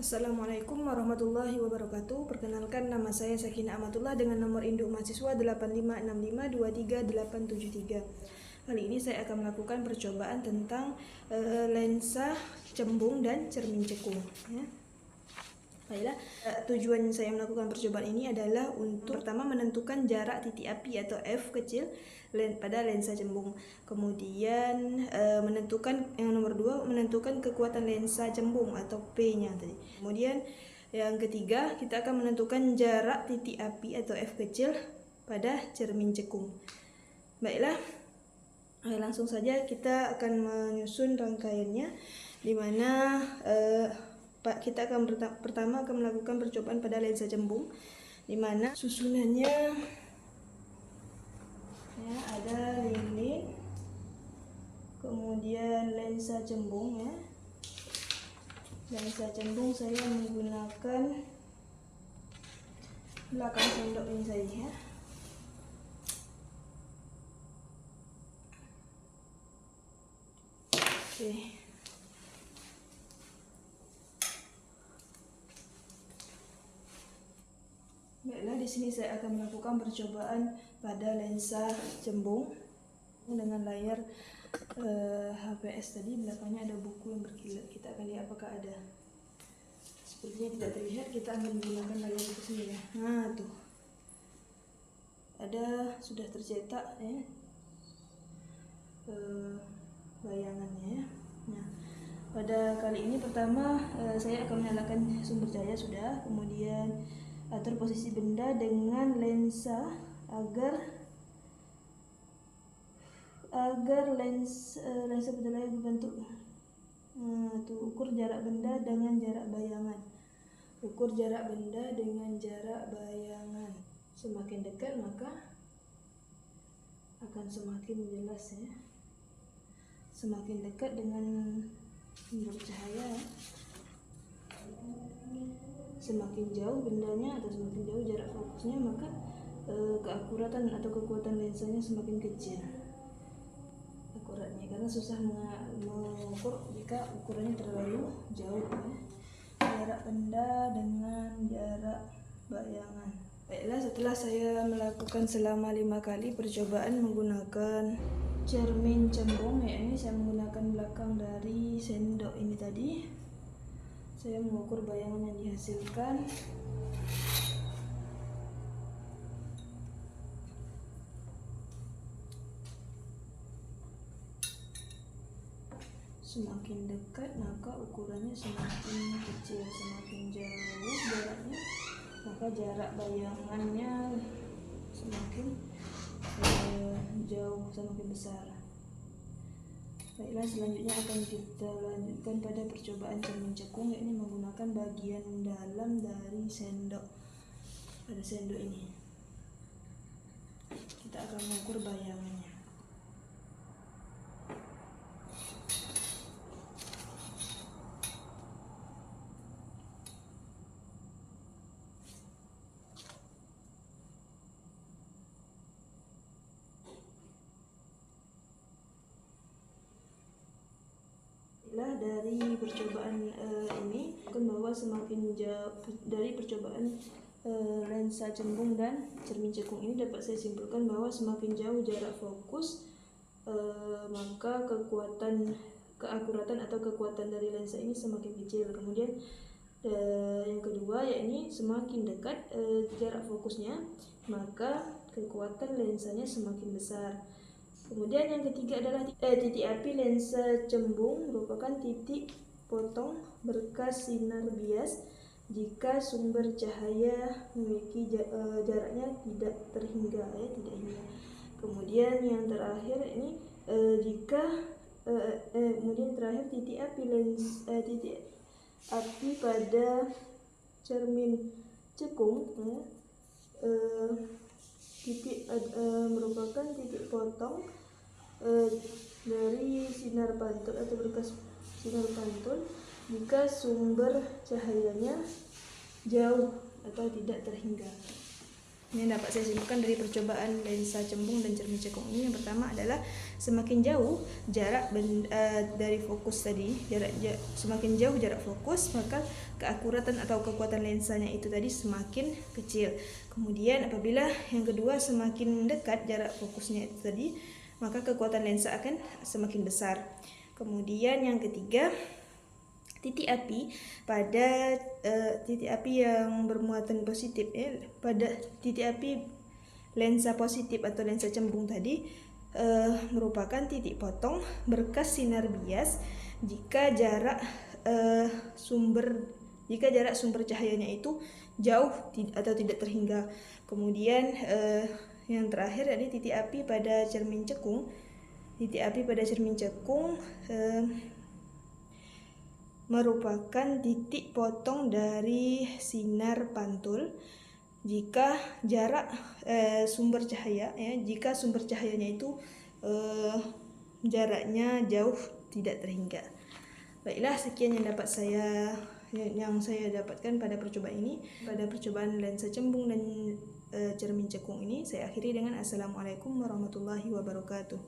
Assalamualaikum warahmatullahi wabarakatuh. Perkenalkan, nama saya Sakinah Amatullah dengan nomor induk mahasiswa 8565233873. Kali ini saya akan melakukan percobaan tentang lensa cembung dan cermin cekung. Ya. Baiklah, tujuan saya melakukan percobaan ini adalah untuk pertama menentukan jarak titik api atau F kecil pada lensa cembung. Kemudian menentukan yang nomor 2, menentukan kekuatan lensa cembung atau P-nya tadi. Kemudian yang ketiga, kita akan menentukan jarak titik api atau F kecil pada cermin cekung. Baiklah, langsung saja kita akan menyusun rangkaiannya, di mana kita akan pertama akan melakukan percobaan pada lensa cembung, di mana susunannya ya, ada lilin, kemudian lensa cembung ya. Lensa cembung saya menggunakan belakang sendok ini saja ya. Oke. Baiklah, di sini saya akan melakukan percobaan pada lensa cembung dengan layar HPS tadi. Belakangnya ada buku yang berkilat. Kita akan lihat apakah ada. Sepertinya tidak terlihat. Kita akan menggunakan layar itu sendiri ya. Nah, tuh. Ada, sudah tercetak ya. Bayangannya ya. Nah, pada kali ini pertama saya akan menyalakan sumber cahaya sudah, kemudian atur posisi benda dengan lensa agar lensa penilai berbentuk ukur jarak benda dengan jarak bayangan. Ukur jarak benda dengan jarak bayangan. Semakin dekat maka akan semakin jelas ya. Semakin dekat dengan sumber cahaya, semakin jauh bendanya atau semakin jauh jarak fokusnya, maka keakuratan atau kekuatan lensanya semakin kecil akuratnya, karena susah mengukur jika ukurannya terlalu jauh ya. Jarak benda dengan jarak bayangan. Baiklah, setelah saya melakukan selama 5 kali percobaan menggunakan cermin cembung, yakni saya menggunakan belakang dari sendok ini tadi, saya mengukur bayangan yang dihasilkan. Semakin dekat maka ukurannya semakin kecil, semakin jauh jaraknya maka jarak bayangannya semakin jauh, semakin besar. Baiklah, selanjutnya akan kita lanjutkan pada percobaan cermin cekung, yakni menggunakan bagian dalam dari sendok. Pada sendok ini kita akan mengukur bayangannya. Dari percobaan ini akan bahwa semakin jauh dari percobaan lensa cembung dan cermin cekung ini dapat saya simpulkan bahwa semakin jauh jarak fokus maka keakuratan atau kekuatan dari lensa ini semakin kecil. Kemudian yang kedua, yakni semakin dekat jarak fokusnya maka kekuatan lensanya semakin besar. Kemudian yang ketiga adalah titik api lensa cembung merupakan titik potong berkas sinar bias jika sumber cahaya memiliki jaraknya tidak terhingga ya, tidak hingga. Kemudian yang terakhir ini kemudian terakhir titik api pada cermin cekung ya, merupakan titik potong dari sinar pantul atau berkas sinar pantul jika sumber cahayanya jauh atau tidak terhingga. Ini dapat saya simpulkan dari percobaan lensa cembung dan cermin cekung ini. Yang pertama adalah semakin jauh jarak dari fokus tadi, semakin jauh jarak fokus, maka keakuratan atau kekuatan lensanya itu tadi semakin kecil. Kemudian apabila yang kedua semakin dekat jarak fokusnya itu tadi, maka kekuatan lensa akan semakin besar. Kemudian yang ketiga, titik api pada titik api yang bermuatan positif, pada titik api lensa positif atau lensa cembung tadi merupakan titik potong berkas sinar bias jika jarak sumber cahayanya itu jauh atau tidak terhingga. Kemudian yang terakhir adalah titik api pada cermin cekung. Titik api pada cermin cekung merupakan titik potong dari sinar pantul jika jarak sumber cahaya, jika sumber cahayanya itu jaraknya jauh tidak terhingga. Baiklah, sekian yang saya dapatkan pada percobaan ini, pada percobaan lensa cembung dan cermin cekung ini. Saya akhiri dengan Assalamualaikum warahmatullahi wabarakatuh.